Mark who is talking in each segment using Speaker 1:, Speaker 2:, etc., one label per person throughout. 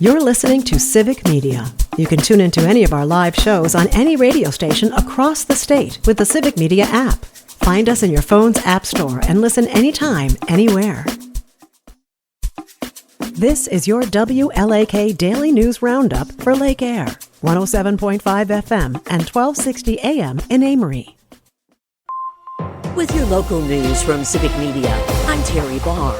Speaker 1: You're listening to Civic Media. You can tune into any of our live shows on any radio station across the state with the Civic Media app. Find us in your phone's app store and listen anytime, anywhere. This is your WLAK Daily News Roundup for Lake Air, 107.5 FM and 1260 AM in Amory.
Speaker 2: With your local news from Civic Media, I'm Terry Barr.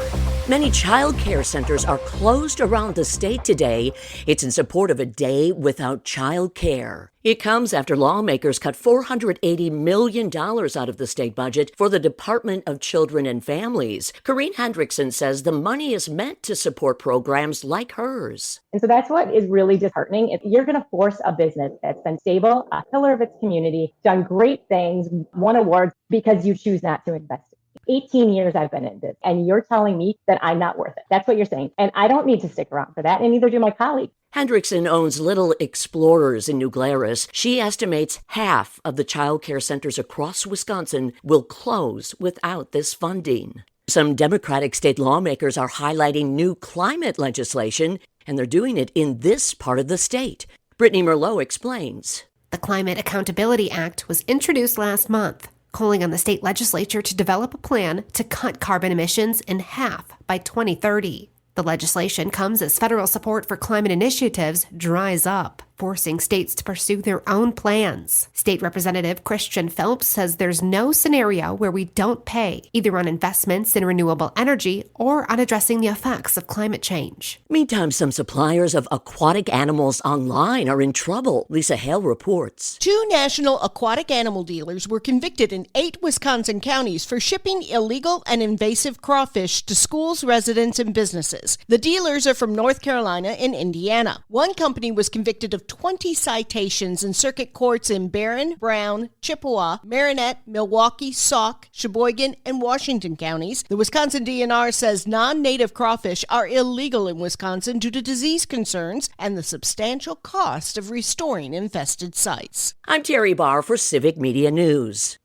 Speaker 2: Many child care centers are closed around the state today. It's in support of a day without child care. It comes after lawmakers cut $480 million out of the state budget for the Department of Children and Families. Corrine Hendrickson says the money is meant to support programs like hers.
Speaker 3: And so that's what is really disheartening. If you're going to force a business that's been stable, a pillar of its community, done great things, won awards, because you choose not to invest. 18 years I've been in this, and you're telling me that I'm not worth it. That's what you're saying. And I don't need to stick around for that, and neither do my colleagues.
Speaker 2: Hendrickson owns Little Explorers in New Glarus. She estimates half of the child care centers across Wisconsin will close without this funding. Some Democratic state lawmakers are highlighting new climate legislation, and they're doing it in this part of the state. Brittany Merlot explains.
Speaker 4: The Climate Accountability Act was introduced last month, calling on the state legislature to develop a plan to cut carbon emissions in half by 2030. The legislation comes as federal support for climate initiatives dries up, forcing states to pursue their own plans. State Representative Christian Phelps says there's no scenario where we don't pay, either on investments in renewable energy or on addressing the effects of climate change.
Speaker 2: Meantime, some suppliers of aquatic animals online are in trouble. Lisa Hale reports.
Speaker 5: 2 national aquatic animal dealers were convicted in 8 Wisconsin counties for shipping illegal and invasive crawfish to schools, residents, and businesses. The dealers are from North Carolina and Indiana. One company was convicted of 20 citations in circuit courts in Barron, Brown, Chippewa, Marinette, Milwaukee, Sauk, Sheboygan, and Washington counties. The Wisconsin DNR says non-native crawfish are illegal in Wisconsin due to disease concerns and the substantial cost of restoring infested sites.
Speaker 2: I'm Terry Barr for Civic Media News.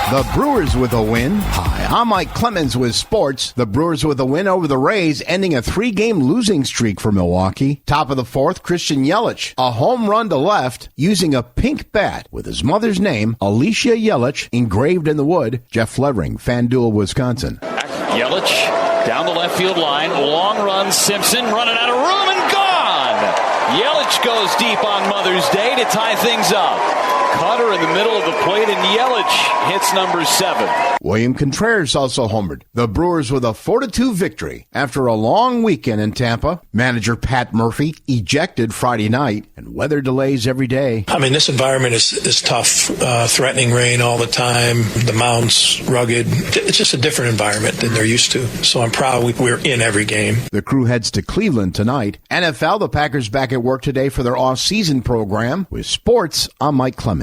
Speaker 6: The Brewers with a win. Hi, I'm Mike Clemens with sports. The Brewers with a win over the Rays, ending a 3-game losing streak for Milwaukee. Top of the 4th, Christian Yelich, a home run to left using a pink bat with his mother's name, Alicia Yelich, engraved in the wood. Jeff Levering, FanDuel, Wisconsin.
Speaker 7: Yelich down the left field line. Long run, Simpson running out of room and gone. Yelich goes deep on Mother's Day to tie things up. Cutter in the middle of the plate, and Yelich hits number 7.
Speaker 6: William Contreras also homered. The Brewers with a 4-2 victory after a long weekend in Tampa. Manager Pat Murphy ejected Friday night, and weather delays every day.
Speaker 8: I mean, this environment is tough. Threatening rain all the time. The mound's rugged. It's just a different environment than they're used to. So I'm proud we're in every game.
Speaker 6: The crew heads to Cleveland tonight. NFL, the Packers back at work today for their off-season program. With sports, I'm Mike Clemens.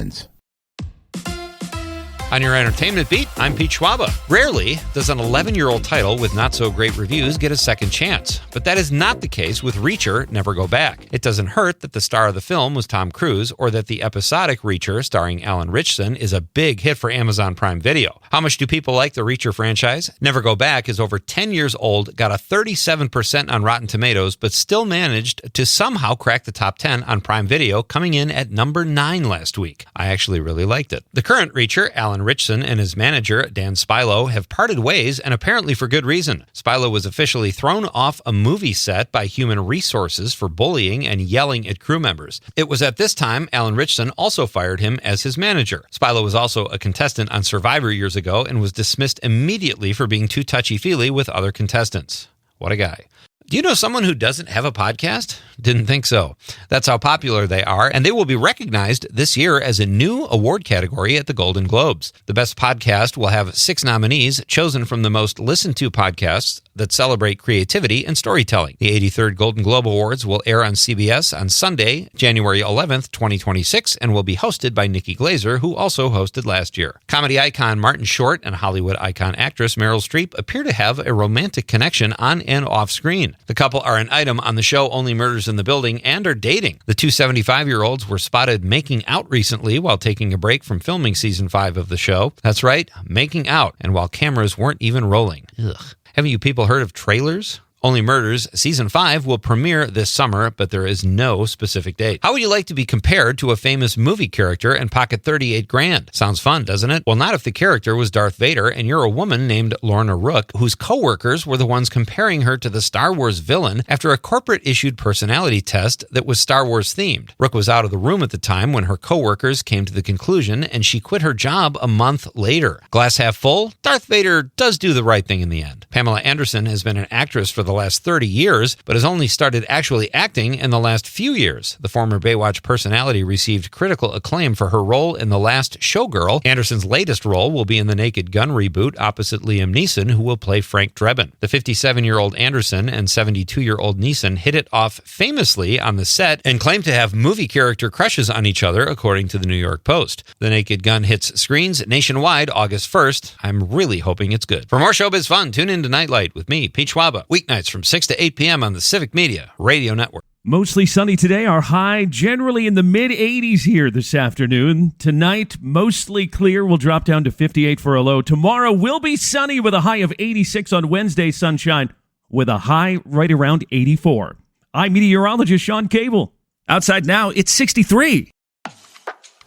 Speaker 9: On your entertainment beat, I'm Pete Schwaba. Rarely does an 11-year-old title with not-so-great reviews get a second chance. But that is not the case with Reacher, Never Go Back. It doesn't hurt that the star of the film was Tom Cruise, or that the episodic Reacher, starring Alan Ritchson, is a big hit for Amazon Prime Video. How much do people like the Reacher franchise? Never Go Back is over 10 years old, got a 37% on Rotten Tomatoes, but still managed to somehow crack the top 10 on Prime Video, coming in at number 9 last week. I actually really liked it. The current Reacher, Alan Ritchson, and his manager, Dan Spilo, have parted ways, and apparently for good reason. Spilo was officially thrown off a movie set by Human Resources for bullying and yelling at crew members. It was at this time Alan Ritchson also fired him as his manager. Spilo was also a contestant on Survivor years ago and was dismissed immediately for being too touchy-feely with other contestants. What a guy. Do you know someone who doesn't have a podcast? Didn't think so. That's how popular they are, and they will be recognized this year as a new award category at the Golden Globes. The Best Podcast will have 6 nominees chosen from the most listened to podcasts that celebrate creativity and storytelling. The 83rd Golden Globe Awards will air on CBS on Sunday, January 11th, 2026, and will be hosted by Nikki Glaser, who also hosted last year. Comedy icon Martin Short and Hollywood icon actress Meryl Streep appear to have a romantic connection on and off screen. The couple are an item on the show Only Murders in the Building and are dating. The two 75-year-olds were spotted making out recently while taking a break from filming season 5 of the show. That's right, making out, and while cameras weren't even rolling. Ugh. Haven't you people heard of trailers? Only Murders Season 5 will premiere this summer, but there is no specific date. How would you like to be compared to a famous movie character and pocket $38,000? Sounds fun, doesn't it? Well, not if the character was Darth Vader and you're a woman named Lorna Rook, whose co-workers were the ones comparing her to the Star Wars villain after a corporate-issued personality test that was Star Wars themed. Rook was out of the room at the time when her co-workers came to the conclusion, and she quit her job a month later. Glass half full? Darth Vader does do the right thing in the end. Pamela Anderson has been an actress for the last 30 years, but has only started actually acting in the last few years. The former Baywatch personality received critical acclaim for her role in The Last Showgirl. Anderson's latest role will be in the Naked Gun reboot opposite Liam Neeson, who will play Frank Drebin. The 57-year-old Anderson and 72-year-old Neeson hit it off famously on the set and claim to have movie character crushes on each other, according to the New York Post. The Naked Gun hits screens nationwide August 1st. I'm really hoping it's good. For more showbiz fun, tune in to Nightlight with me, Pete Schwaba, weeknights from 6 to 8 p.m. on the Civic Media Radio Network.
Speaker 10: Mostly sunny today. Our high generally in the mid-80s here this afternoon. Tonight, mostly clear. We'll drop down to 58 for a low. Tomorrow will be sunny with a high of 86. On Wednesday, sunshine with a high right around 84. I'm meteorologist Sean Cable. Outside now, it's 63.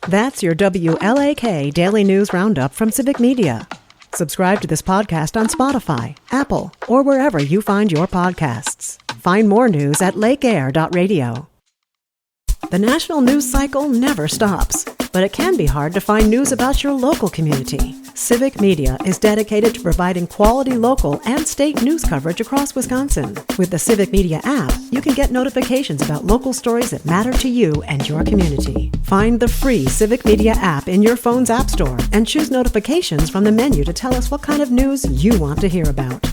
Speaker 1: That's your WLAK Daily News Roundup from Civic Media. Subscribe to this podcast on Spotify, Apple, or wherever you find your podcasts. Find more news at lakeair.radio. The national news cycle never stops, but it can be hard to find news about your local community. Civic Media is dedicated to providing quality local and state news coverage across Wisconsin. With the Civic Media app, you can get notifications about local stories that matter to you and your community. Find the free Civic Media app in your phone's app store and choose notifications from the menu to tell us what kind of news you want to hear about.